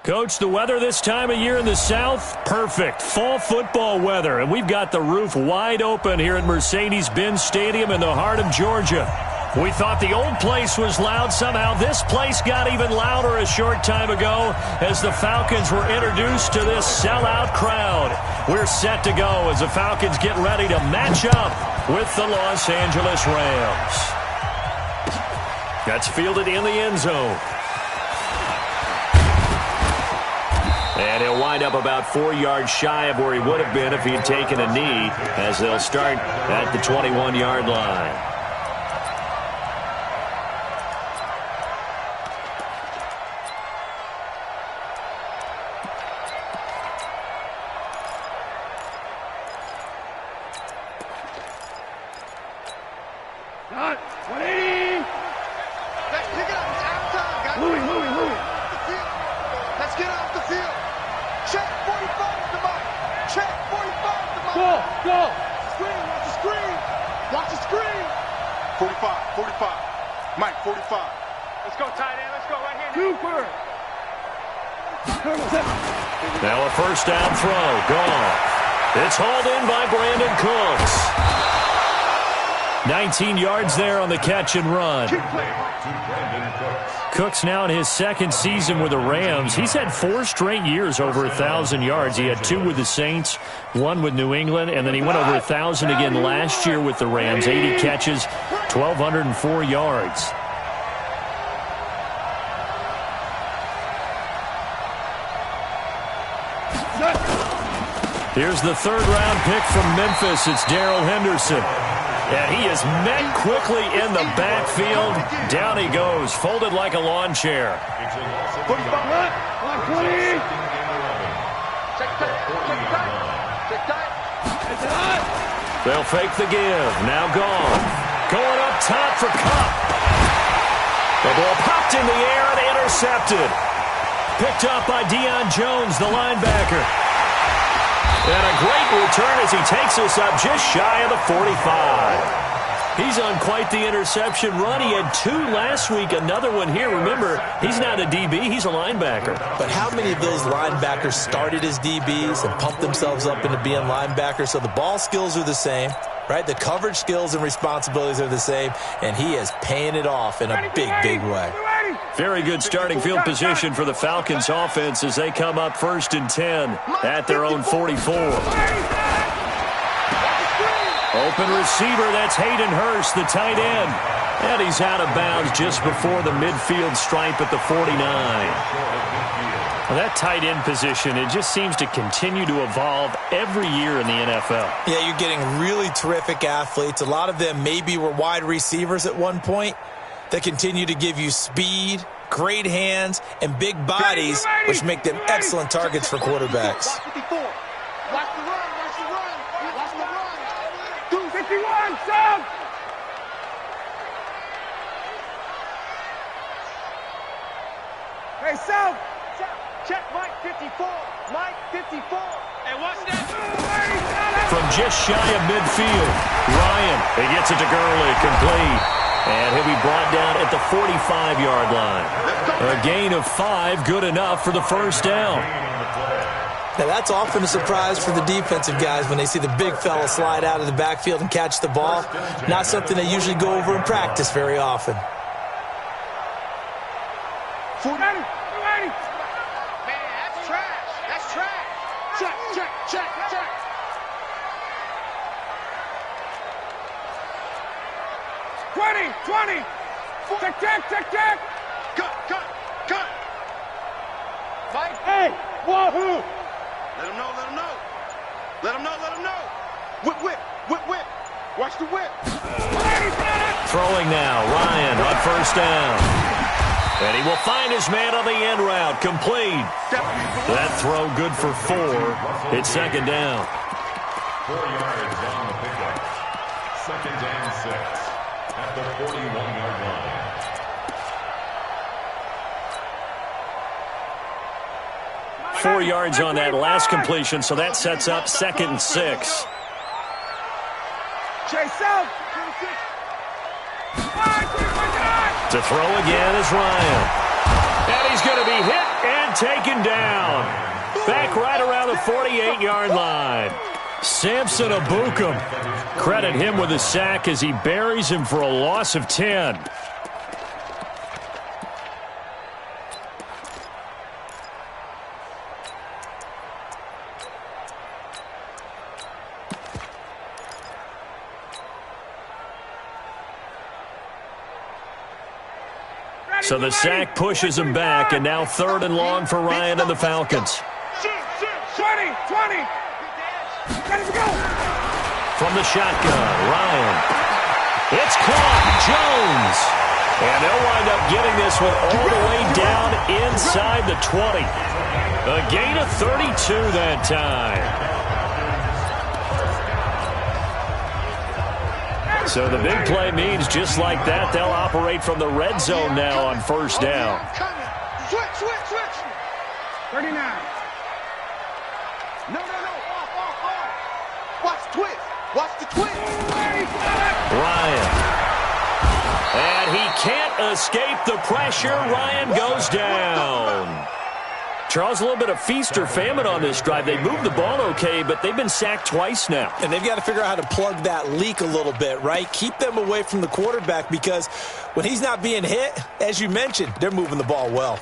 Coach, the weather this time of year in the South, perfect. Fall football weather, and we've got the roof wide open here at Mercedes-Benz Stadium in the heart of Georgia. We thought the old place was loud. Somehow this place got even louder a short time ago as the Falcons were introduced to this sellout crowd. We're set to go as the Falcons get ready to match up with the Los Angeles Rams. That's fielded in the end zone. And he'll wind up about 4 yards shy of where he would have been if he had taken a knee, as they'll start at the 21-yard line. Now a first down throw. Gone. It's hauled in by Brandon Cooks. 19 yards there on the catch and run. Cooks now in his second season with the Rams. He's had 4 straight years over 1,000 yards. He had 2 with the Saints, 1 with New England, and then he went over 1,000 again last year with the Rams. 80 catches, 1,204 yards. Here's the third-round pick from Memphis. It's Darrell Henderson. And he is met quickly in the backfield. Down he goes, folded like a lawn chair. They'll fake the give. Now gone. Going up top for Kupp. The ball popped in the air and intercepted. Picked up by Deion Jones, the linebacker. And a great return as he takes us up just shy of the 45. He's on quite the interception run. He had 2 last week, another one here. Remember, he's not a DB, he's a linebacker. But how many of those linebackers started as DBs and pumped themselves up into being linebackers? So the ball skills are the same, right? The coverage skills and responsibilities are the same, and he is paying it off in a big, big way. Very good starting field position for the Falcons offense as they come up 1st and 10 at their own 44. Open receiver, that's Hayden Hurst, the tight end. And he's out of bounds just before the midfield stripe at the 49. Well, that tight end position, it just seems to continue to evolve every year in the NFL. Yeah, you're getting really terrific athletes. A lot of them maybe were wide receivers at one point that continue to give you speed, great hands, and big bodies, which make them excellent targets for quarterbacks. Watch the run. Watch the run. 251, sub. Hey, sub. Check Mike 54. Mike 54. Hey, watch that. From just shy of midfield, Ryan, he gets it to Gurley, complete. And he'll be brought down at the 45-yard line. A gain of 5, good enough for the first down. Now, that's often a surprise for the defensive guys when they see the big fella slide out of the backfield and catch the ball. Not something they usually go over in practice very often. 490. Man, that's trash. That's trash. Check. 20. Check. Cut. Mike. Hey, wahoo. Let him know. Whip. Watch the whip. Throwing now, Ryan on first down. And he will find his man on the end route, complete. That throw good for 4. It's second down. 4 yards on the pickup. 2nd and 6 at the 41-yard line. 4 yards on that last completion, so that sets up 2nd and 6. Chase out. To throw again is Ryan. And He's going to be hit and taken down. Back right around the 48-yard line. Samson Abukum. Credit him with a sack as he buries him for a loss of 10. So the sack pushes him back, and now 3rd and long for Ryan and the Falcons. 20, 20. Ready to go. From the shotgun, Ryan. It's caught. Jones. And they'll wind up getting this one all the way down inside the 20. A gain of 32 that time. So the big play means just like that, they'll operate from the red zone now on 1st down. Switch. 39. No. Off. Watch the twist. Watch the twist. Ryan. And he can't escape the pressure. Ryan goes down. Charles, a little bit of feast or famine on this drive. They moved the ball okay, but they've been sacked twice now. And they've got to figure out how to plug that leak a little bit, right? Keep them away from the quarterback because when he's not being hit, as you mentioned, they're moving the ball well.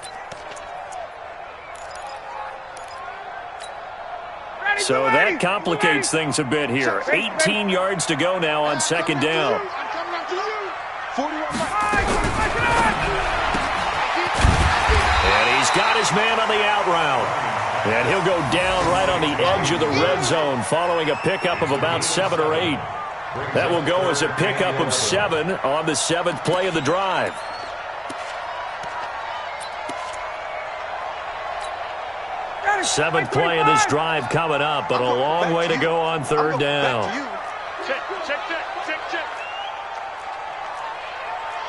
So that complicates things a bit here. 18 yards to go now on 2nd down. And he's got his man on the out route. And he'll go down right on the edge of the red zone following a pickup of about 7 or 8. That will go as a pickup of 7 on the 7th play of the drive. Seventh play of this drive coming up, but a long way to go on 3rd down. Check.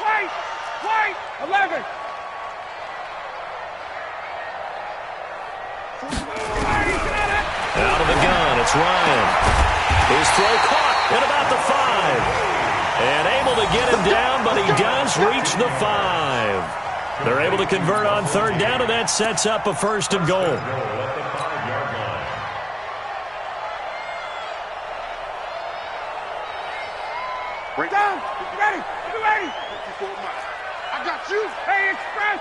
Wait. 11. Out of the gun, it's Ryan. His throw caught at about the 5. And able to get him down, but he does reach the 5. They're able to convert on 3rd down, and that sets up a 1st and goal. Bring down. Ready. I got you. Hey, express.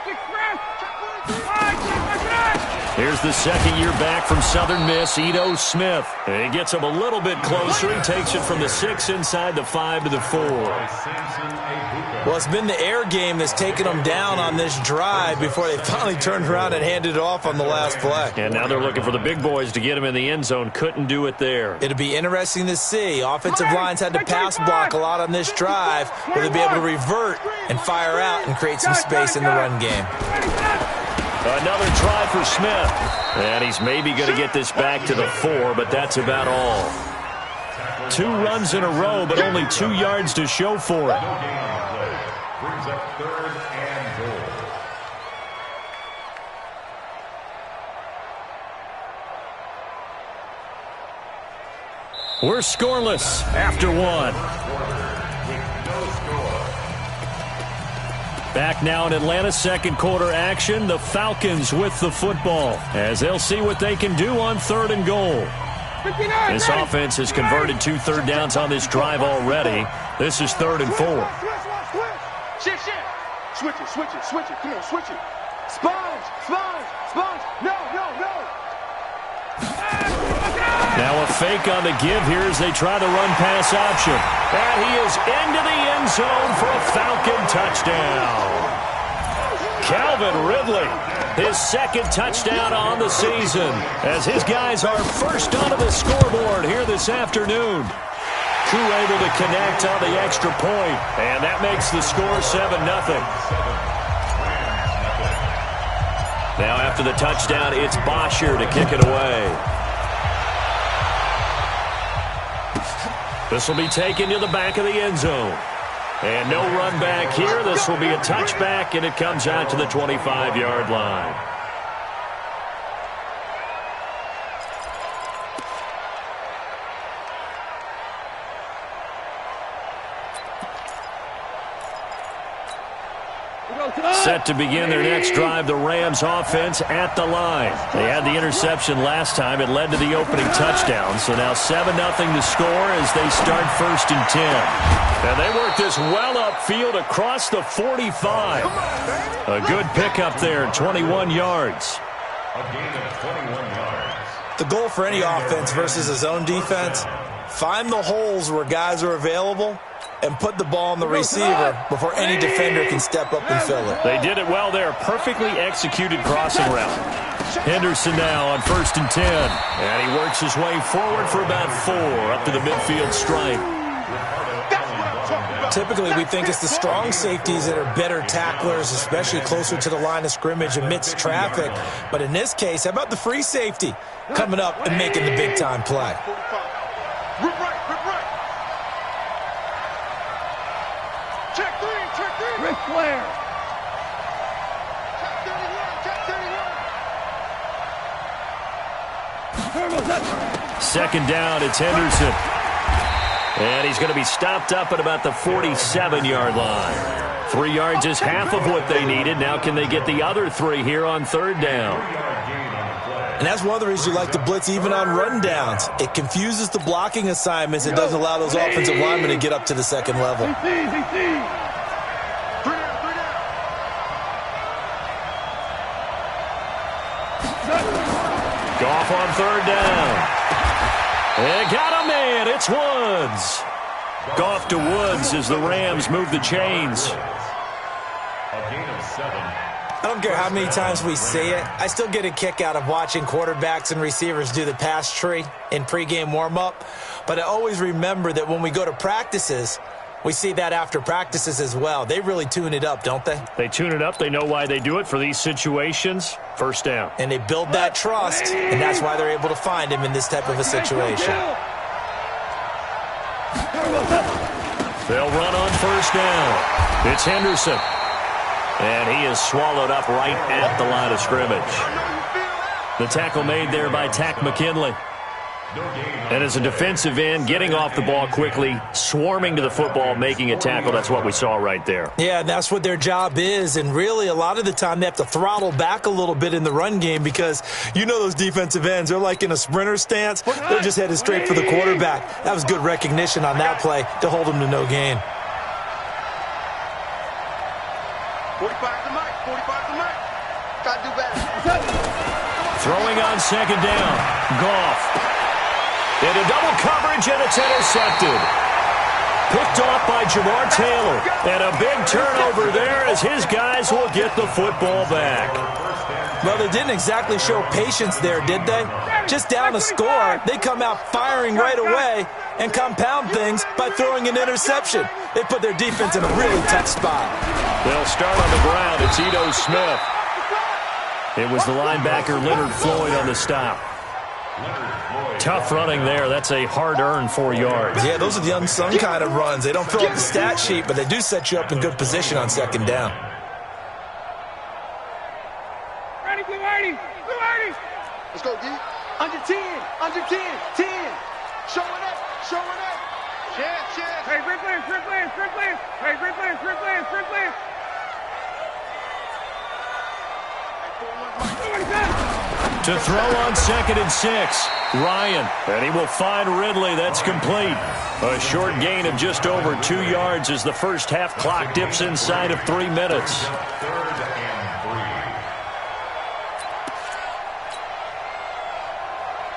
Here's the 2nd year back from Southern Miss, Ito Smith. And he gets him a little bit closer. He takes it from the 6 inside the 5 to the 4. Well, it's been the air game that's taken them down on this drive before they finally turned around and handed it off on the last play. And now they're looking for the big boys to get him in the end zone. Couldn't do it there. It'll be interesting to see. Offensive lines had to pass block a lot on this drive. Will they be able to revert and fire out and create some space in the run game? Another try for Smith. And he's maybe going to get this back to the 4, but that's about all. 2 runs in a row, but only 2 yards to show for it. Brings up 3rd and goal. We're scoreless after 1. Back now in Atlanta, 2nd quarter action. The Falcons with the football as they'll see what they can do on 3rd and goal. This offense has converted 2 third downs on this drive already. This is 3rd and 4. Shit. Switch it. Come on, switch it. Sponge. No. Now a fake on the give here as they try the run-pass option. And he is into the end zone for a Falcon touchdown. Calvin Ridley, his 2nd touchdown on the season, as his guys are first onto the scoreboard here this afternoon. Crew able to connect on the extra point, and that makes the score 7-0. Now after the touchdown, it's Bosher to kick it away. This will be taken to the back of the end zone. And no run back here. This will be a touchback, and it comes out to the 25-yard line. Set set to begin their next drive. The Rams offense at the line. They had the interception last time. It led to the opening touchdown. So now 7-0 to score as they start 1st and 10. And they work this well upfield across the 45. A good pickup there, 21 yards. A gain of 21 yards. The goal for any offense versus a zone defense, find the holes where guys are available and put the ball on the receiver before any defender can step up and fill it. They did it well there. Perfectly executed crossing route. Henderson now on 1st and 10. And he works his way forward for about 4 up to the midfield stripe. Typically, we think it's the strong safeties that are better tacklers, especially closer to the line of scrimmage amidst traffic. But in this case, how about the free safety coming up and making the big-time play? Rip right. Check three. Ric Flair. Check 31. 2nd down, it's Henderson. And he's going to be stopped up at about the 47-yard line. 3 yards is half of what they needed. Now can they get the other 3 here on 3rd down? And that's one of the reasons you like to blitz even on run downs. It confuses the blocking assignments. It doesn't allow those offensive linemen to get up to the 2nd level. Goff on 3rd down. And got a man. It's Woods. Goff to Woods as the Rams move the chains. A gain of 7. I don't care how many times we say it, I still get a kick out of watching quarterbacks and receivers do the pass tree in pregame warm-up. But I always remember that when we go to practices, we see that after practices as well. They really tune it up, don't they? They tune it up. They know why they do it for these situations. 1st down. And they build that trust, and that's why they're able to find him in this type of a situation. They'll run on 1st down. It's Henderson. And he is swallowed up right at the line of scrimmage. The tackle made there by Tack McKinley. And as a defensive end, getting off the ball quickly, swarming to the football, making a tackle, that's what we saw right there. Yeah, that's what their job is. And really, a lot of the time, they have to throttle back a little bit in the run game because you know those defensive ends, they're like in a sprinter stance. They're just headed straight for the quarterback. That was good recognition on that play to hold them to no gain. 45 to Mike. Got to do better. Throwing on 2nd down. Goff. Into double coverage, and it's intercepted. Picked off by Jamar Taylor. And a big turnover there as his guys will get the football back. Well, they didn't exactly show patience there, did they? Just down a score, they come out firing right away and compound things by throwing an interception. They put their defense in a really tough spot. They'll start on the ground. It's Ito Smith. It was the linebacker Leonard Floyd on the stop. Tough running there. That's a hard-earned 4 yards. Yeah, those are the unsung kind of runs. They don't fill up the stat sheet, but they do set you up in good position on 2nd down. Ready, Blue 80. Let's go, D. Under 10. 10. Showing up. Chance. Hey, Rick Flair. To throw on 2nd and 6. Ryan. And he will find Ridley. That's complete. A short gain of just over 2 yards as the first half clock dips inside of 3 minutes. 3rd and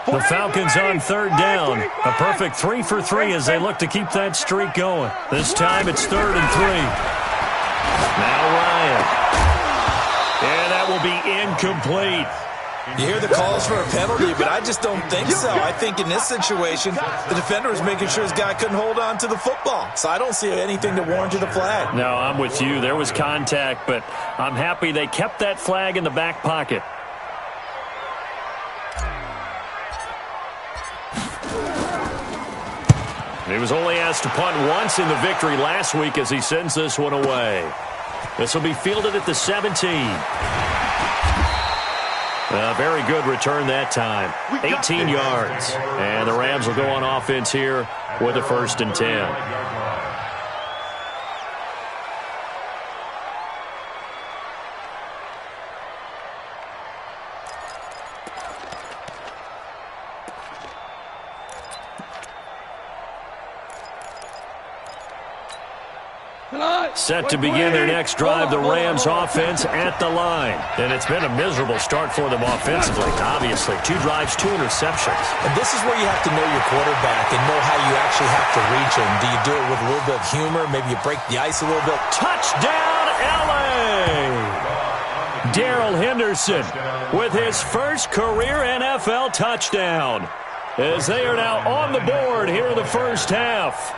3. The Falcons on 3rd down. A perfect 3 for 3 as they look to keep that streak going. This time it's 3rd and 3. Now Ryan. And that will be incomplete. You hear the calls for a penalty, but I just don't think so. I think in this situation, the defender was making sure his guy couldn't hold on to the football. So I don't see anything that warranted a flag. No, I'm with you. There was contact, but I'm happy they kept that flag in the back pocket. He was only asked to punt once in the victory last week as he sends this one away. This will be fielded at the 17. A very good return that time. 18 yards. And the Rams will go on offense here with a 1st and 10. Set to begin their next drive, the Rams offense at the line. And it's been a miserable start for them offensively, obviously. 2 drives, 2 interceptions. And this is where you have to know your quarterback and know how you actually have to reach him. Do you do it with a little bit of humor? Maybe you break the ice a little bit. Touchdown, L.A.! Darrell Henderson with his first career NFL touchdown, as they are now on the board here in the first half.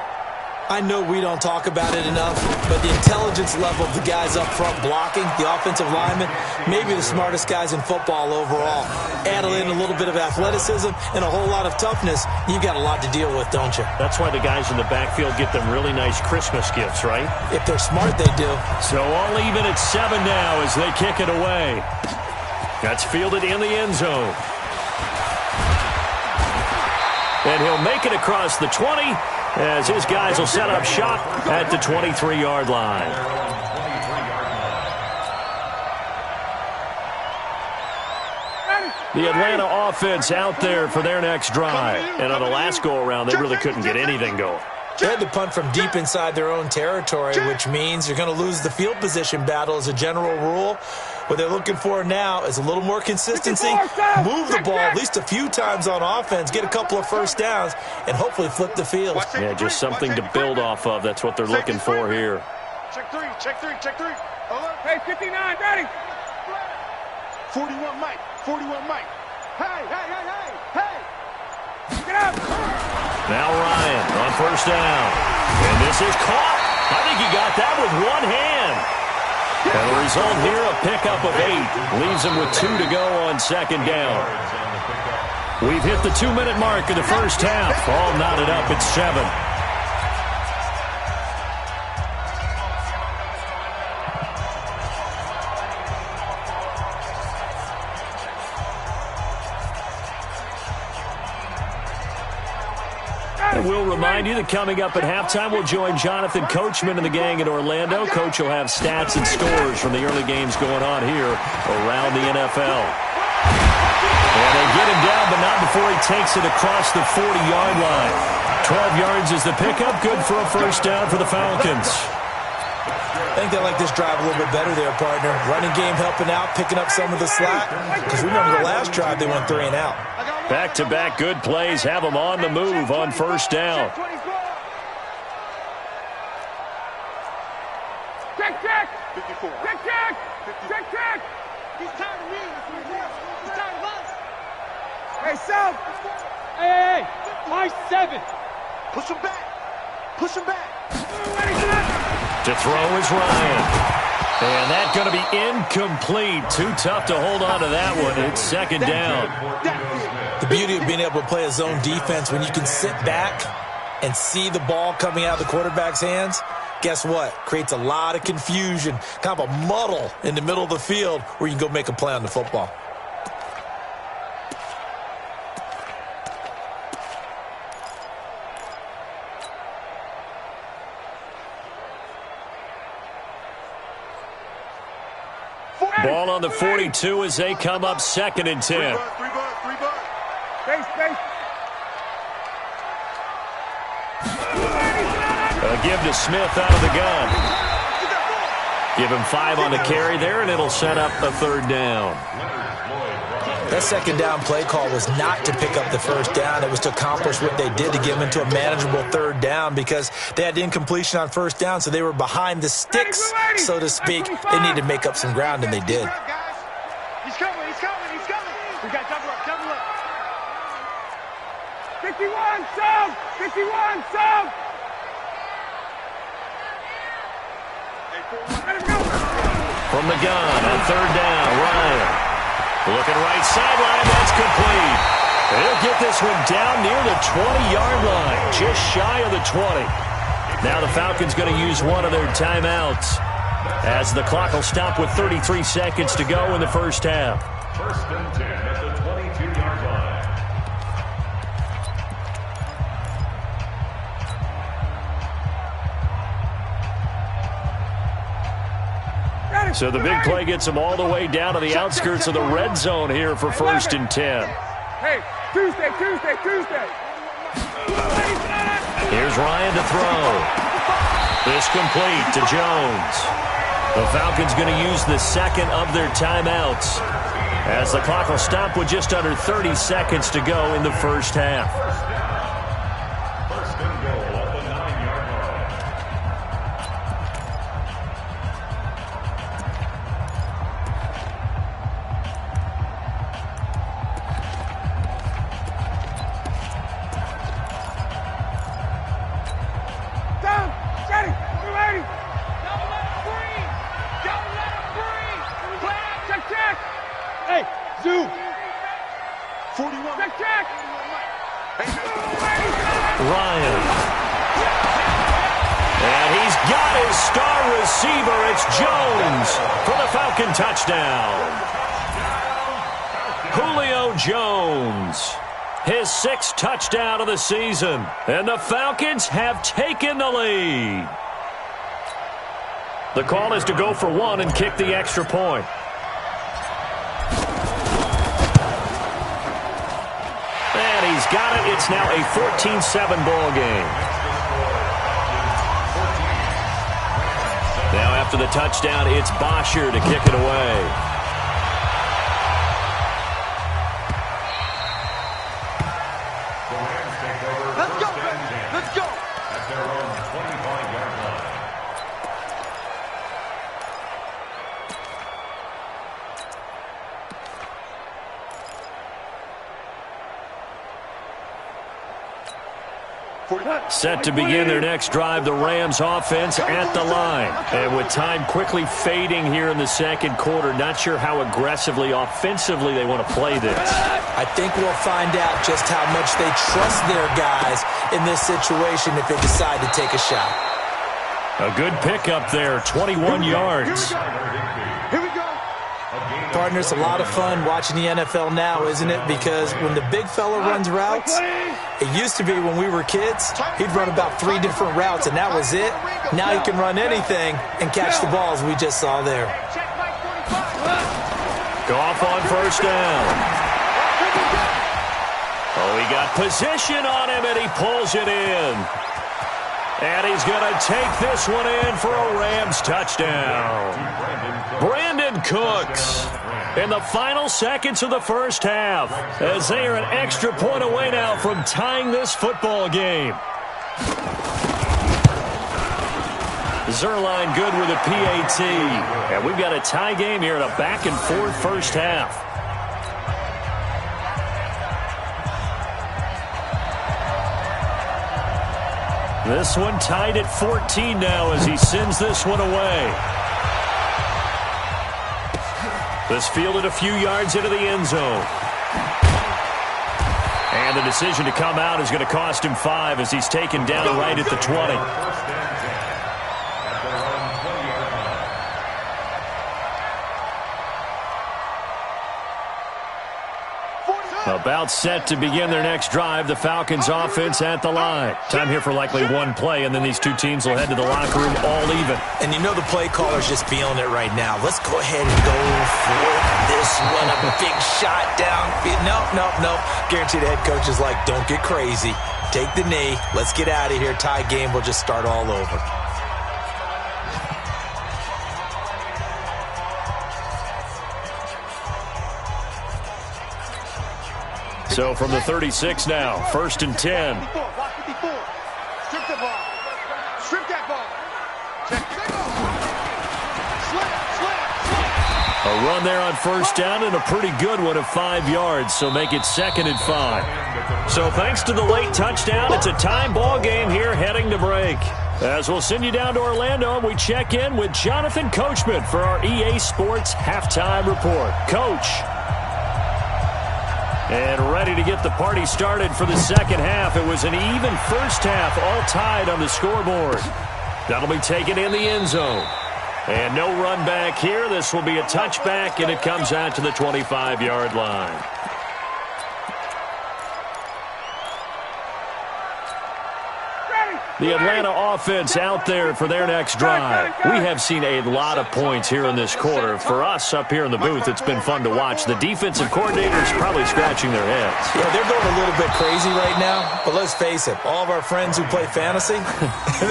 I know we don't talk about it enough, but the intelligence level of the guys up front blocking, the offensive linemen, maybe the smartest guys in football overall. Add in a little bit of athleticism and a whole lot of toughness, you've got a lot to deal with, don't you? That's why the guys in the backfield get them really nice Christmas gifts, right? If they're smart, they do. So all even at 7 now as they kick it away. That's fielded in the end zone. And he'll make it across the 20, as his guys will set up shop at the 23-yard line. The Atlanta offense out there for their next drive. And on the last go-around, they really couldn't get anything going. They had to punt from deep inside their own territory, which means you're going to lose the field position battle as a general rule. What they're looking for now is a little more consistency, move the ball at least a few times on offense, get a couple of first downs, and hopefully flip the field. Yeah, just something to build off of. That's what they're looking for here. Check 3, check 3, check 3. Hey, 59, ready. 41 Mike, 41 Mike. Hey, hey, hey, hey, hey. Get up. Now Ryan on first down. And this is caught. I think he got that with one hand. And the result here, a pickup of 8. Leaves him with 2 to go on second down. We've hit the 2-minute mark in the first half. All knotted up at 7. And we'll remind you that coming up at halftime, we'll join Jonathan Coachman and the gang in Orlando. Coach will have stats and scores from the early games going on here around the NFL. And they get him down, but not before he takes it across the 40-yard line. 12 yards is the pickup. Good for a first down for the Falcons. I think they like this drive a little bit better there, partner. Running game helping out, picking up some of the slack. Because remember the last drive, they went 3 and out. Back-to-back good plays have them on the move on first down. Check, check. 54. Check, check. Check, check. He's tired of me. He's tired of us. Hey, South. Hey, my 7. Push him back. Push him back. To throw is Ryan. And that's going to be incomplete. Too tough to hold on to that one. It's second down. The beauty of being able to play a zone defense when you can sit back and see the ball coming out of the quarterback's hands, guess what? Creates a lot of confusion, kind of a muddle in the middle of the field where you can go make a play on the football. Ball on the 42 as they come up second and 10. Three bud. Space. A give to Smith out of the gun. Give him 5 on the carry there, and it'll set up a third down. That second down play call was not to pick up the first down. It was to accomplish what they did to get them into a manageable third down because they had incompletion on first down, so they were behind the sticks, so to speak. They needed to make up some ground, and they did. He's coming. We got double up. 51, South. From the gun on third down, Ryan. Looking right sideline, that's complete. He'll get this one down near the 20-yard line, just shy of the 20. Now the Falcons going to use one of their timeouts as the clock will stop with 33 seconds to go in the first half. First and 10 at the 22-yard line. So the big play gets them all the way down to the outskirts of the red zone here for 1st and 10. Hey, Tuesday. Here's Ryan to throw. This complete to Jones. The Falcons going to use the second of their timeouts, as the clock will stop with just under 30 seconds to go in the first half. First and goal at the 9-yard line. Down, Jetty, you ready? Don't let him breathe. Don't let him breathe. Play out, check. Hey, Zoo. 41. Check. Ryan. And he's got his star receiver. It's Jones for the Falcon touchdown. Julio Jones, his 6th touchdown of the season. And the Falcons have taken the lead. The call is to go for 1 and kick the extra point. And he's got it. It's now a 14-7 ball game. Now after the touchdown, it's Bosher to kick it away. Let's go. At their own 25-yard line. Set to begin their next drive, the Rams offense at the line. And with time quickly fading here in the second quarter, not sure how aggressively, offensively they want to play this. I think we'll find out just how much they trust their guys in this situation if they decide to take a shot. A good pickup there, 21 yards. Here we go. Partners, a lot of fun watching the NFL now, isn't it? Because when the big fella runs routes, it used to be when we were kids, he'd run about 3 different routes, and that was it. Now he can run anything and catch the balls we just saw there. Goff on first down. Oh, he got position on him, and he pulls it in. And he's going to take this one in for a Rams touchdown. Brandon Cooks in the final seconds of the first half, as they are an extra point away now from tying this football game. Zerline good with a PAT. And we've got a tie game here in a back-and-forth first half. This one tied at 14 now as he sends this one away. This fielded a few yards into the end zone. And the decision to come out is going to cost him 5 as he's taken down right at the 20. About set to begin their next drive, the Falcons offense at the line. Time here for likely one play, and then these two teams will head to the locker room all even. And you know the play caller's just feeling it right now. Let's go ahead and go for this one. A big shot down. Nope. Guaranteed the head coach is like, don't get crazy. Take the knee. Let's get out of here. Tie game will just start all over. So from the 36 now, 1st and 10. 54. Strip the ball. Strip that ball. Check. Slam. A run there on first down and a pretty good one of 5 yards, so make it 2nd and 5. So thanks to the late touchdown, it's a time ball game here heading to break. As we'll send you down to Orlando, and we check in with Jonathan Coachman for our EA Sports Halftime Report. Coach. And ready to get the party started for the second half. It was an even first half, all tied on the scoreboard. That'll be taken in the end zone. And no run back here. This will be a touchback, and it comes out to the 25-yard line. Ready. The Atlanta offense out there for their next drive. We have seen a lot of points here in this quarter. For us up here in the booth, it's been fun to watch. The defensive coordinators probably scratching their heads. Yeah, they're going a little bit crazy right now, but let's face it, all of our friends who play fantasy,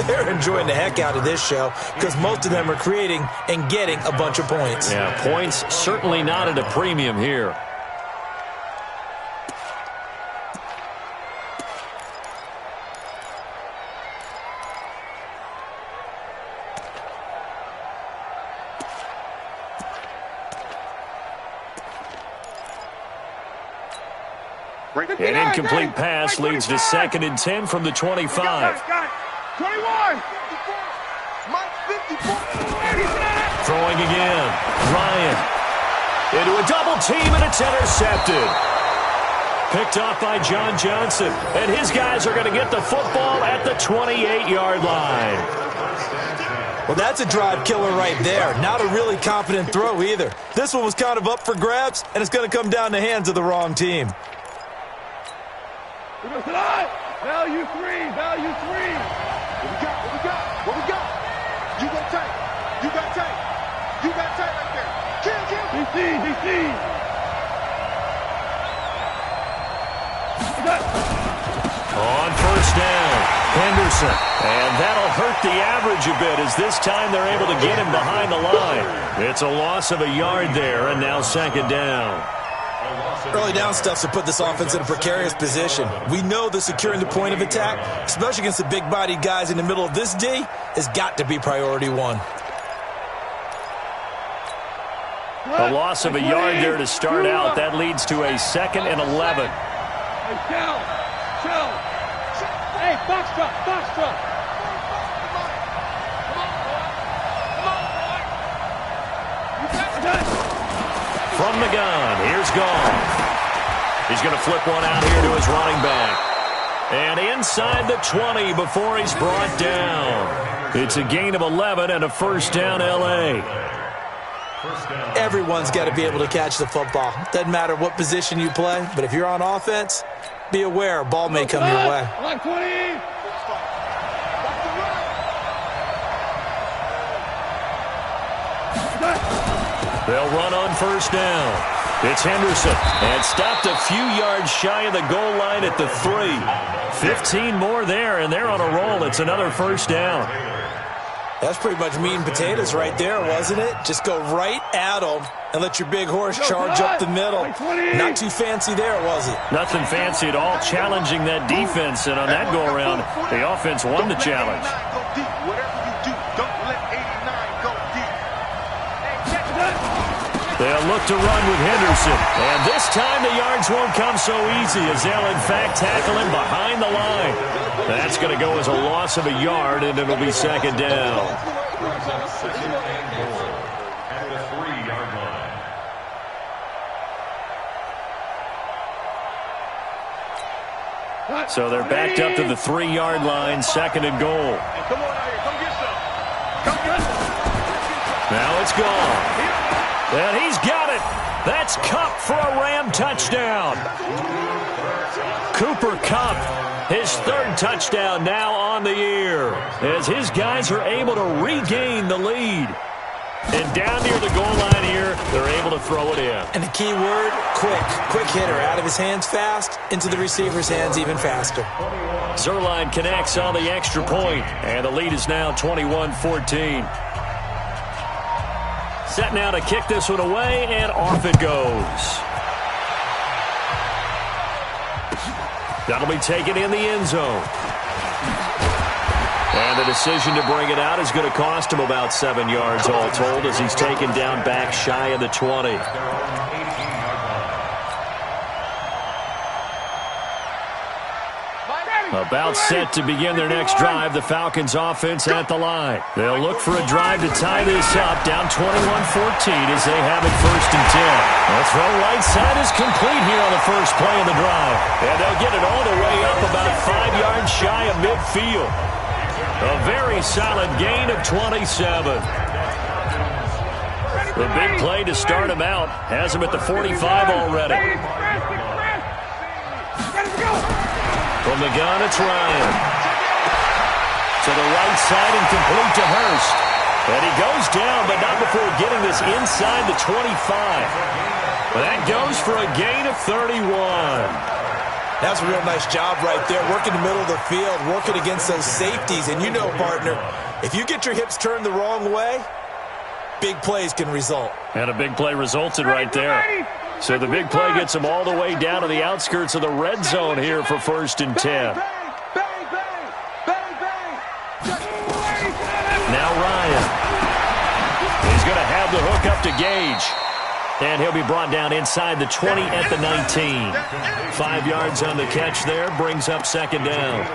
they're enjoying the heck out of this show because most of them are creating and getting a bunch of points. Yeah, points certainly not at a premium here. An incomplete pass leads to 2nd and 10 from the 25. 21. Throwing again. Ryan into a double team, and it's intercepted. Picked off by John Johnson. And his guys are going to get the football at the 28-yard line. Well, that's a drive killer right there. Not a really confident throw either. This one was kind of up for grabs, and it's going to come down the hands of the wrong team. Value three. What we got? You go tight. You got tight right there. Kill. DC. On first down, Henderson. And that'll hurt the average a bit as this time they're able to get him behind the line. It's a loss of a yard there, and now 2nd down. Early down stuffs to put this offense in a precarious position. We know that securing the point of attack, especially against the big-bodied guys in the middle of this D, has got to be priority one. A loss of a yard there to start out. That leads to a 2nd and 11. Hey, chill. Hey, box truck. From the gun, here's Goff. He's going to flip one out here to his running back. And inside the 20 before he's brought down. It's a gain of 11 and a first down, L.A. Everyone's got to be able to catch the football. Doesn't matter what position you play, but if you're on offense, be aware a ball may come your way. Line 20. They'll run on first down. It's Henderson, and stopped a few yards shy of the goal line at the 3. 15 more there, and they're on a roll. It's another first down. That's pretty much meat and potatoes right there, wasn't it? Just go right at them and let your big horse charge up the middle. Not too fancy there, was it? Nothing fancy at all, challenging that defense, and on that go-around, the offense won the challenge. They'll look to run with Henderson. And this time the yards won't come so easy as they'll, in fact, tackle him behind the line. That's going to go as a loss of a yard, and it'll be 2nd down. At the 3-yard line. So they're backed up to the 3-yard line, 2nd and goal. Come on out here. Come get some. Come get some. Now it's gone. And he's got it. That's Kupp for a Ram touchdown. Cooper Kupp, his 3rd touchdown now on the year, as his guys are able to regain the lead. And down near the goal line here, they're able to throw it in. And the key word, quick. Quick hitter. Out of his hands fast, into the receiver's hands even faster. Zerline connects on the extra point, and the lead is now 21-14. Set now to kick this one away, and off it goes. That'll be taken in the end zone. And the decision to bring it out is going to cost him about 7 yards all told as he's taken down back shy of the 20. About set to begin their next drive, the Falcons offense at the line. They'll look for a drive to tie this up, down 21-14 as they have it 1st and 10. The throw right side is complete here on the first play of the drive. And they'll get it all the way up about 5 yards shy of midfield. A very solid gain of 27. The big play to start him out has him at the 45 already. From the gun, it's Ryan. To the right side and complete to Hurst. And he goes down, but not before getting this inside the 25. But that goes for a gain of 31. That's a real nice job right there, working the middle of the field, working against those safeties. And you know, partner, if you get your hips turned the wrong way, big plays can result. And a big play resulted right there. So the big play gets them all the way down to the outskirts of the red zone here for 1st and 10. Now Ryan. He's going to have the hook up to Gage. And he'll be brought down inside the 20 at the 19. 5 yards on the catch there, brings up 2nd down.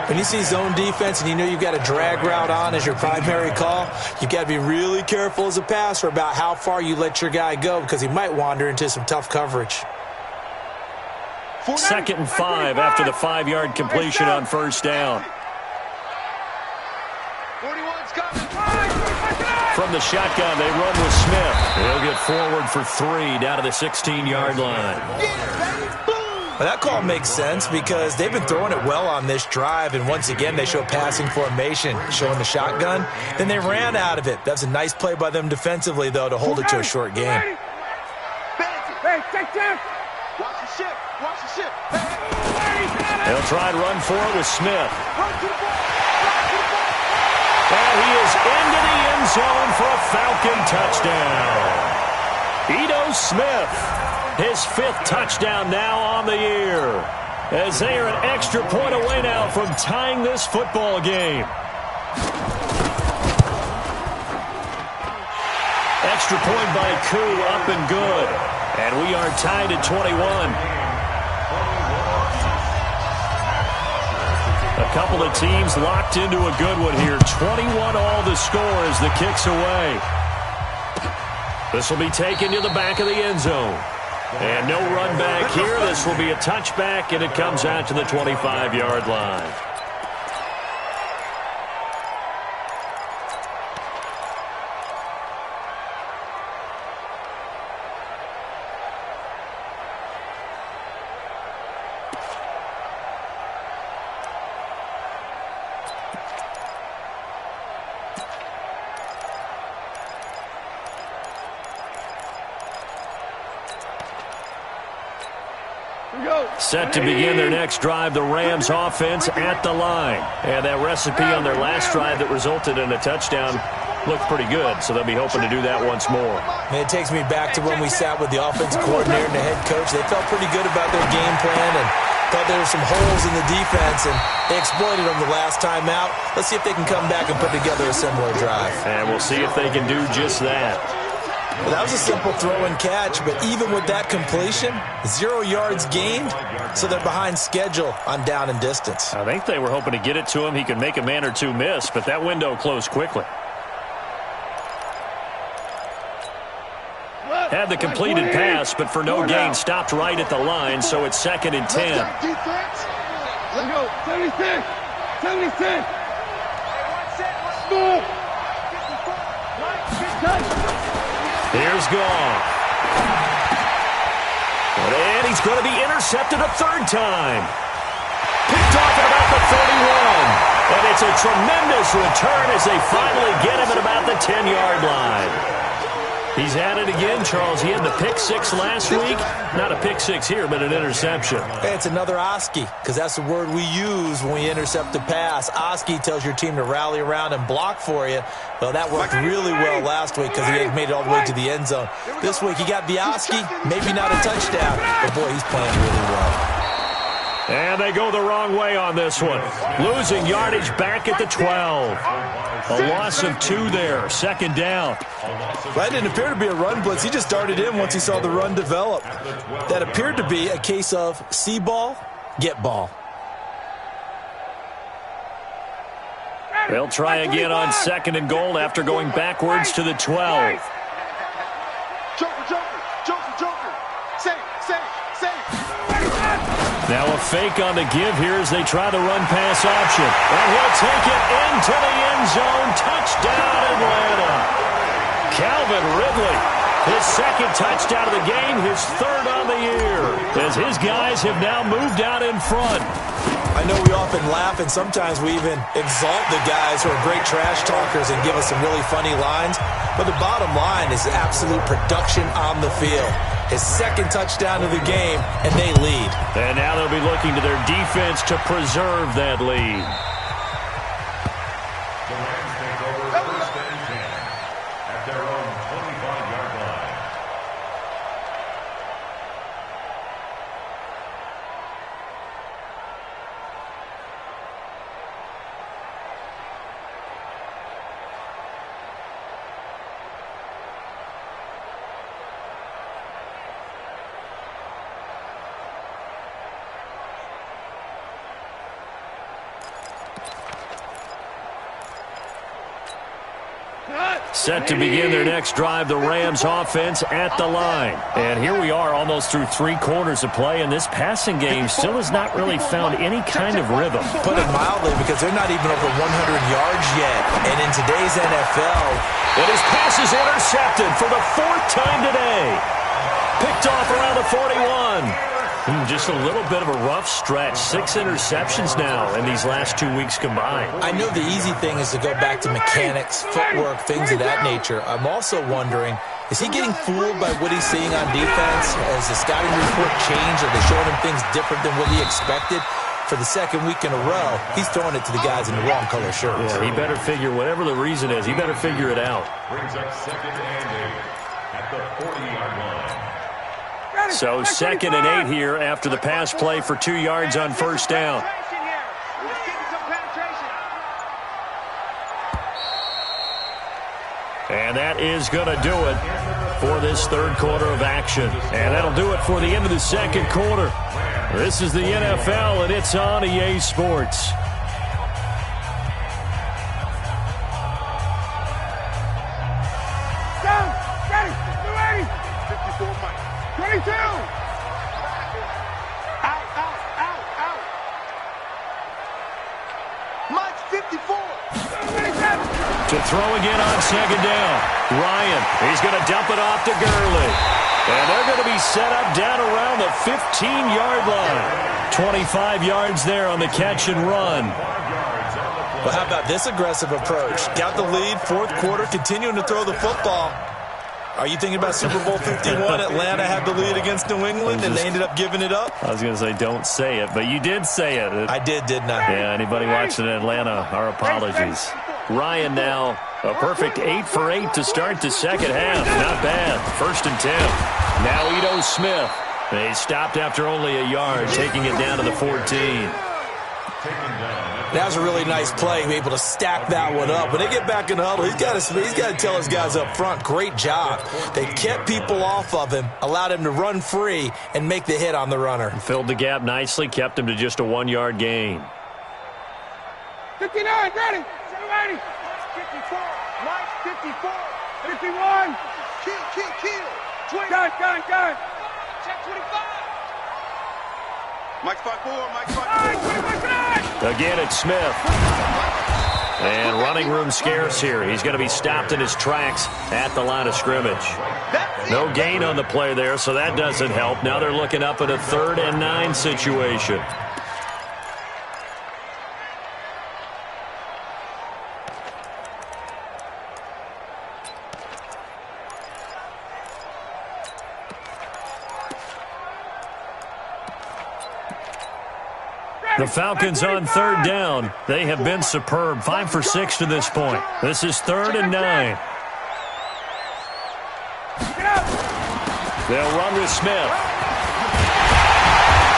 When you see zone defense and you know you've got a drag route on as your primary call, you've got to be really careful as a passer about how far you let your guy go because he might wander into some tough coverage. 2nd and 5 after the 5-yard completion on 1st down. From the shotgun, they run with Smith. He'll get forward for 3 down to the 16-yard line. Well, that call makes sense because they've been throwing it well on this drive, and once again, they show passing formation, showing the shotgun. Then they ran out of it. That's a nice play by them defensively, though, to hold it to a short game. Hey, take that. Watch the ship. Watch the ship. They'll try and run for it with Smith. And he is into the end zone for a Falcon touchdown. Ito Smith, his 5th touchdown now on the year, as they are an extra point away now from tying this football game. Extra point by Koo, up and good. And we are tied at 21. A couple of teams locked into a good one here. 21 all the score as the kick's away. This will be taken to the back of the end zone. And no run back here. This will be a touchback, and it comes out to the 25-yard line. Set to begin their next drive, the Rams offense at the line. And that recipe on their last drive that resulted in a touchdown looked pretty good, so they'll be hoping to do that once more. And it takes me back to when we sat with the offensive coordinator and the head coach. They felt pretty good about their game plan and thought there were some holes in the defense, and they exploited them the last time out. Let's see if they can come back and put together a similar drive. And we'll see if they can do just that. Well, that was a simple throw and catch, but even with that completion, 0 yards gained, so they're behind schedule on down and distance. I think they were hoping to get it to him. He could make a man or two miss, but that window closed quickly. Had the completed pass, but for no gain, stopped right at the line, so it's 2nd and 10. Let's go. 76. 76. Move. Here's Goff. And he's going to be intercepted a 3rd time. Picked off at about the 31. And it's a tremendous return as they finally get him at about the 10-yard line. He's at it again, Charles. He had the pick 6 last week. Not a pick 6 here, but an interception. Hey, it's another Oski, because that's the word we use when we intercept a pass. Oski tells your team to rally around and block for you. Well, that worked really well last week because he had made it all the way to the end zone. This week he got the Oski, maybe not a touchdown, but boy, he's playing really well. And they go the wrong way on this one. Losing yardage back at the 12. A loss of 2 there. 2nd down. That didn't appear to be a run blitz. He just darted in once he saw the run develop. That appeared to be a case of see ball, get ball. They'll try again on 2nd and goal after going backwards to the 12. Joker. Safe. Now a fake on the give here as they try the run-pass option. And he'll take it into the end zone. Touchdown, Atlanta. Calvin Ridley, his 2nd touchdown of the game, his 3rd on the year, as his guys have now moved out in front. I know we often laugh, and sometimes we even exalt the guys who are great trash talkers and give us some really funny lines. But the bottom line is absolute production on the field. His second touchdown of the game, and they lead. And now they'll be looking to their defense to preserve that lead. The Rams take over first and 10 at their own 25-yard line. Set to begin their next drive, the Rams offense at the line. And here we are almost through 3 quarters of play, and this passing game still has not really found any kind of rhythm. Put it mildly, because they're not even over 100 yards yet. And in today's NFL, and his pass is intercepted for the 4th time today. Picked off around the 41. Just a little bit of a rough stretch. 6 interceptions now in these last 2 weeks combined. I know the easy thing is to go back to mechanics, footwork, things of that nature. I'm also wondering, is he getting fooled by what he's seeing on defense? Has the scouting report changed? Are they showing him things different than what he expected? For the second week in a row, he's throwing it to the guys in the wrong color shirts. Yeah, he better figure, whatever the reason is, he better figure it out. Brings up 2nd and 8 at the 40-yard line. So 2nd and 8 here after the pass play for 2 yards on first down. And that is going to do it for this 3rd quarter of action. And that'll do it for the end of the 2nd quarter. This is the NFL, and it's on EA Sports. Down, ready, 54, Mike. 22. Out. Mike's 54. To throw again on 2nd down. Ryan, he's going to dump it off to Gurley. And they're going to be set up down around the 15-yard line. 25 yards there on the catch and run. Well, how about this aggressive approach? Got the lead, 4th quarter, continuing to throw the football. Are you thinking about Super Bowl 51? Atlanta had the lead against New England, and they ended up giving it up? I was going to say, don't say it, but you did say it. I did, didn't I? Yeah, anybody watching in Atlanta, our apologies. Ryan now, a perfect 8 for 8 to start the 2nd half. Not bad. 1st and 10. Now Ito Smith. They stopped after only a yard, taking it down to the 14. That was a really nice play, be able to stack that one up. When they get back in the huddle, he's got to tell his guys up front, great job. They kept people off of him, allowed him to run free, and make the hit on the runner. Filled the gap nicely, kept him to just a 1-yard gain. 59, ready. 780. 54. Mike, 54. 51. Kill. 20. Gun. Check 25. Mike's 5'4", Mike's 5'4". Again, it's Smith. And running room scarce here. He's going to be stopped in his tracks at the line of scrimmage. No gain on the play there, so that doesn't help. Now they're looking up at a 3rd and 9 situation. The Falcons on 3rd down. They have been superb. 5 for 6 to this point. This is 3rd and 9. They'll run with Smith.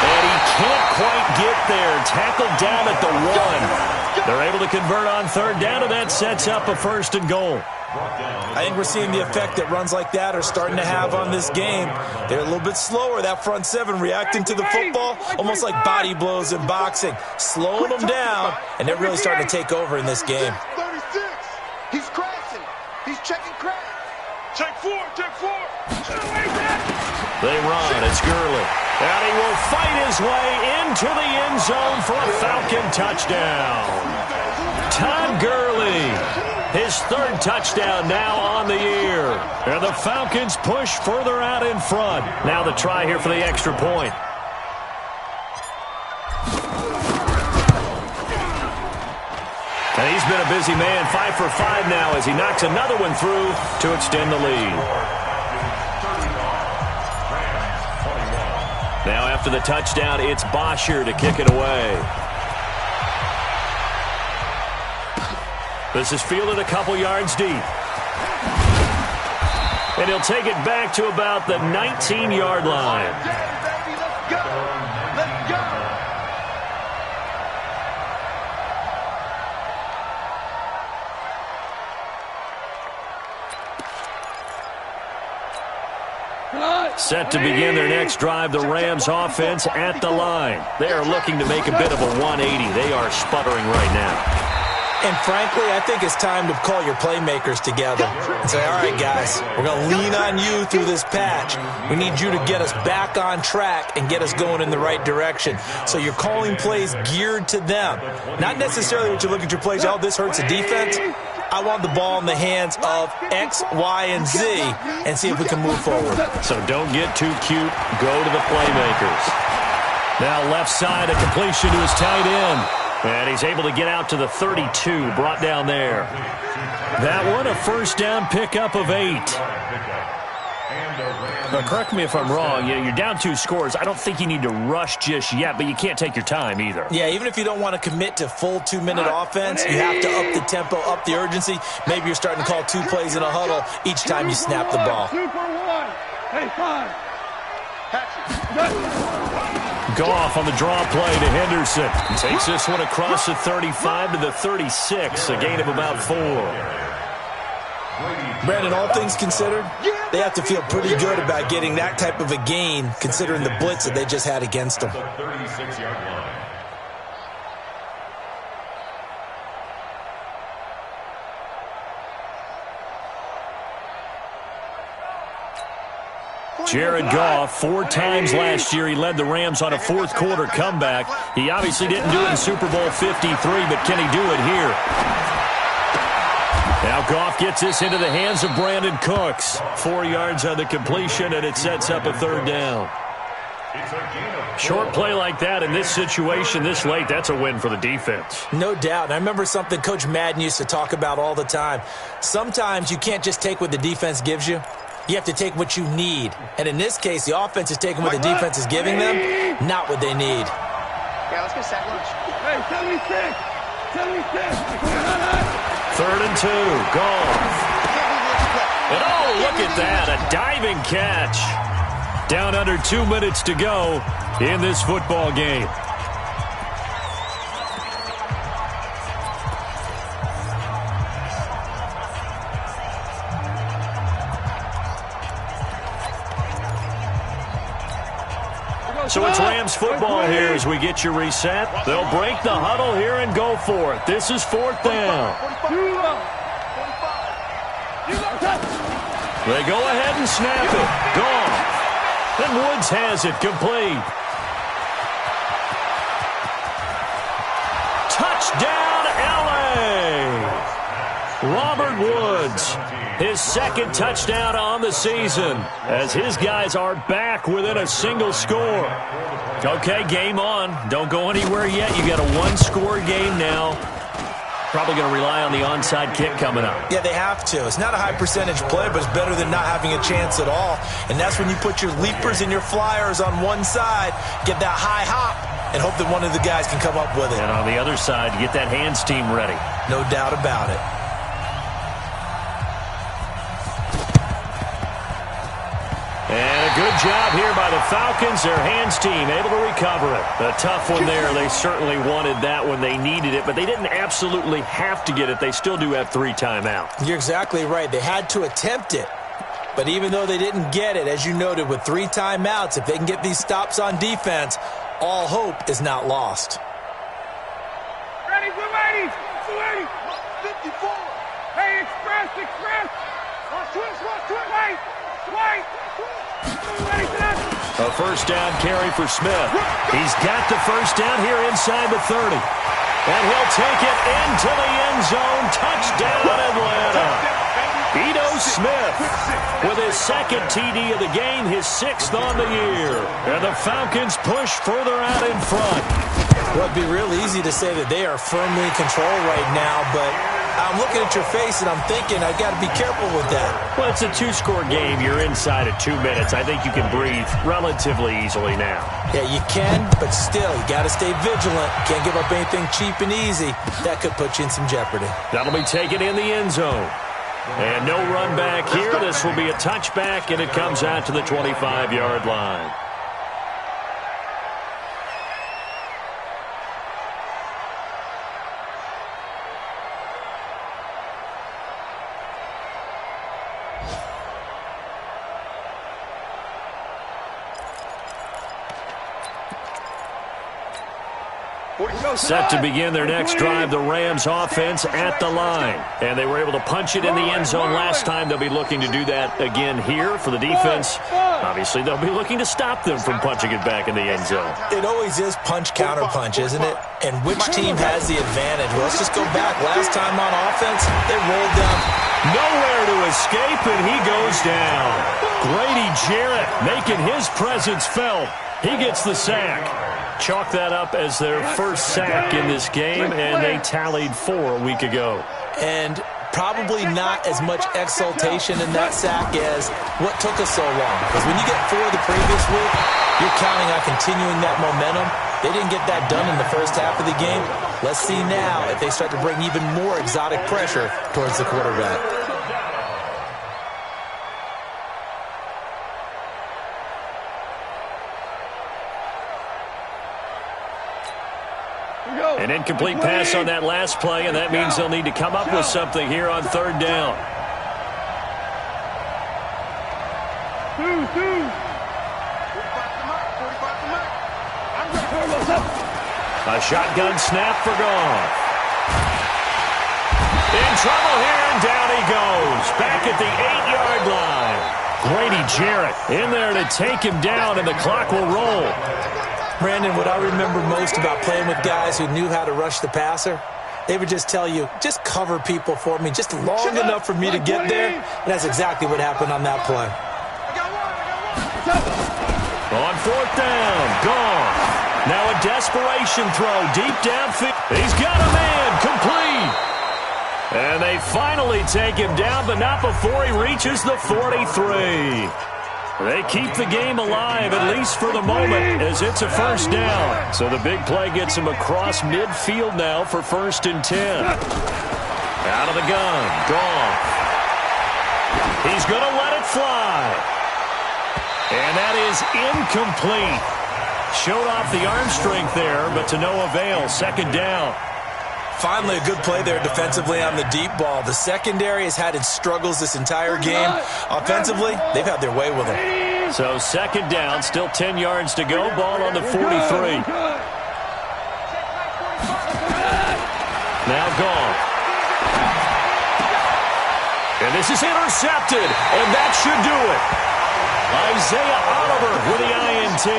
And he can't quite get there. Tackled down at the 1. They're able to convert on 3rd down, and that sets up a 1st and goal. I think we're seeing the effect that runs like that are starting to have on this game. They're a little bit slower, that front 7, reacting to the football, almost like body blows in boxing, slowing them down, and they're really starting to take over in this game. 36. He's crashing. He's checking crash. Check 4. They run. It's Gurley. And he will fight his way into the end zone for a Falcon touchdown. Todd Gurley. His 3rd touchdown now on the year. And the Falcons push further out in front. Now the try here for the extra point. And he's been a busy man, 5 for 5 now as he knocks another one through to extend the lead. Now after the touchdown, it's Bosher to kick it away. This is fielded a couple yards deep. And he'll take it back to about the 19-yard line. Let's go. Let's go. Set to begin their next drive, the Rams offense at the line. They are looking to make a bit of a 180. They are sputtering right now. And frankly, I think it's time to call your playmakers together and say, all right, guys, we're going to lean on you through this patch. We need you to get us back on track and get us going in the right direction. So you're calling plays geared to them. Not necessarily what you look at your plays, oh, this hurts the defense. I want the ball in the hands of X, Y, and Z and see if we can move forward. So don't get too cute. Go to the playmakers. Now left side, a completion to his tight end. And he's able to get out to the 32, brought down there. That one, a first down pickup of 8. But correct me if I'm wrong, you're down 2 scores. I don't think you need to rush just yet, but you can't take your time either. Yeah, even if you don't want to commit to full 2-minute offense, you have to up the tempo, up the urgency. Maybe you're starting to call 2 plays in a huddle each time you snap the ball. 2 for 1. Hey, 5. Goff on the draw play to Henderson. He takes this one across the 35 to the 36, a gain of about 4. Brandon, all things considered, they have to feel pretty good about getting that type of a gain considering the blitz that they just had against them. The 36-yard line. Jared Goff, 4 times last year he led the Rams on a fourth-quarter comeback. He obviously didn't do it in Super Bowl 53, but can he do it here? Now Goff gets this into the hands of Brandon Cooks. 4 yards on the completion, and it sets up a 3rd down. Short play like that in this situation this late, that's a win for the defense. No doubt. And I remember something Coach Madden used to talk about all the time. Sometimes you can't just take what the defense gives you. You have to take what you need. And in this case, the offense is taking what the defense is giving them, not what they need. Yeah, let's get sack lunch. Hey, 76. 76. 3rd and 2. Goff. And oh, look at that. A diving catch. Down under 2 minutes to go in this football game. So it's Rams football here as we get you reset. They'll break the huddle here and go for it. This is 4th down. They go ahead and snap it. Goff. And Woods has it complete. Touchdown, L.A. Robert Woods. His 2nd touchdown on the season as his guys are back within a single score. Okay, game on. Don't go anywhere yet. You got a 1-score game now. Probably going to rely on the onside kick coming up. Yeah, they have to. It's not a high percentage play, but it's better than not having a chance at all. And that's when you put your leapers and your flyers on one side, get that high hop, and hope that one of the guys can come up with it. And on the other side, get that hands team ready. No doubt about it. And a good job here by the Falcons. Their hands team able to recover it. A tough one there. They certainly wanted that when they needed it, but they didn't absolutely have to get it. They still do have 3 timeouts. You're exactly right. They had to attempt it. But even though they didn't get it, as you noted, with 3 timeouts, if they can get these stops on defense, all hope is not lost. Ready, 280. 280. 54. Hey, express. Watch twist. Wait. A first down carry for Smith. He's got the first down here inside the 30. And he'll take it into the end zone. Touchdown, Atlanta. Ito Smith with his second TD of the game, his 6th on the year. And the Falcons push further out in front. Well, it'd be real easy to say that they are firmly in control right now, but I'm looking at your face and I'm thinking I've got to be careful with that. Well, it's a 2-score game. You're inside of 2 minutes. I think you can breathe relatively easily now. Yeah, you can, but still, you got to stay vigilant. Can't give up anything cheap and easy. That could put you in some jeopardy. That'll be taken in the end zone. And no run back here. This will be a touchback, and it comes out to the 25-yard line. Set to begin their next drive, the Rams offense at the line. And they were able to punch it in the end zone last time. They'll be looking to do that again here for the defense. Obviously, they'll be looking to stop them from punching it back in the end zone. It always is punch, counter punch, isn't it? And which team has the advantage? Well, let's just go back. Last time on offense, they rolled down. Nowhere to escape, and he goes down. Grady Jarrett making his presence felt. He gets the sack. Chalk that up as their first sack in this game, and they tallied 4 a week ago. And probably not as much exultation in that sack as what took us so long. Because when you get 4 the previous week, you're counting on continuing that momentum. They didn't get that done in the first half of the game. Let's see now if they start to bring even more exotic pressure towards the quarterback. An incomplete pass on that last play, and that means they'll need to come up with something here on 3rd down. A shotgun snap for Goff. In trouble here, and down he goes. Back at the 8-yard line. Grady Jarrett in there to take him down, and the clock will roll. Brandon, what I remember most about playing with guys who knew how to rush the passer, they would just tell you, just cover people for me, just long enough for me to get there. And that's exactly what happened on that play. On 4th down, Goff. Now a desperation throw deep downfield. He's got a man, complete. And they finally take him down, but not before he reaches the 43. They keep the game alive, at least for the moment, as it's a 1st down. So the big play gets him across midfield now for 1st and 10. Out of the gun, Goff. He's going to let it fly. And that is incomplete. Showed off the arm strength there, but to no avail. 2nd down. Finally, a good play there defensively on the deep ball. The secondary has had its struggles this entire game. Offensively, they've had their way with them. So 2nd down, still 10 yards to go. Ball on the 43. Now Goff. And this is intercepted, and that should do it. Isaiah Oliver with the INT.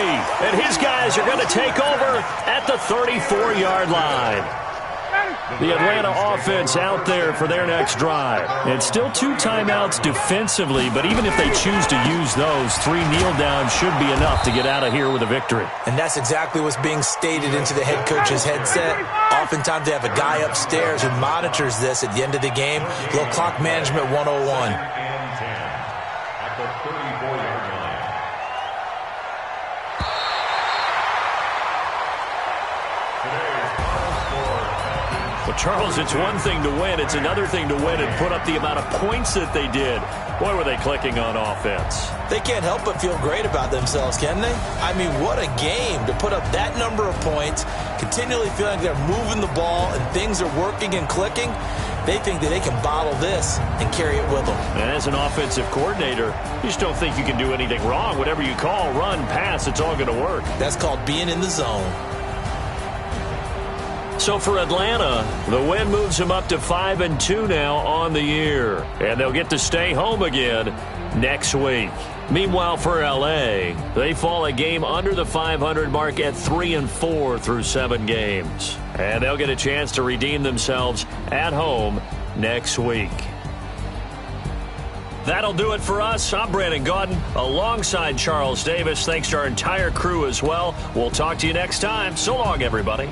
And his guys are going to take over at the 34-yard line. The Atlanta offense out there for their next drive. And still 2 timeouts defensively, but even if they choose to use those, 3 kneel downs should be enough to get out of here with a victory. And that's exactly what's being stated into the head coach's headset. Oftentimes they have a guy upstairs who monitors this at the end of the game. Little clock management 101. At the 34-yard line. Well, Charles, it's one thing to win. It's another thing to win and put up the amount of points that they did. Boy, were they clicking on offense. They can't help but feel great about themselves, can they? I mean, what a game to put up that number of points, continually feeling like they're moving the ball and things are working and clicking. They think that they can bottle this and carry it with them. And as an offensive coordinator, you just don't think you can do anything wrong. Whatever you call, run, pass, it's all going to work. That's called being in the zone. So for Atlanta, the win moves them up to 5-2 now on the year. And they'll get to stay home again next week. Meanwhile, for L.A., they fall a game under the 500 mark at 3-4 through 7 games. And they'll get a chance to redeem themselves at home next week. That'll do it for us. I'm Brandon Gaudin alongside Charles Davis. Thanks to our entire crew as well. We'll talk to you next time. So long, everybody.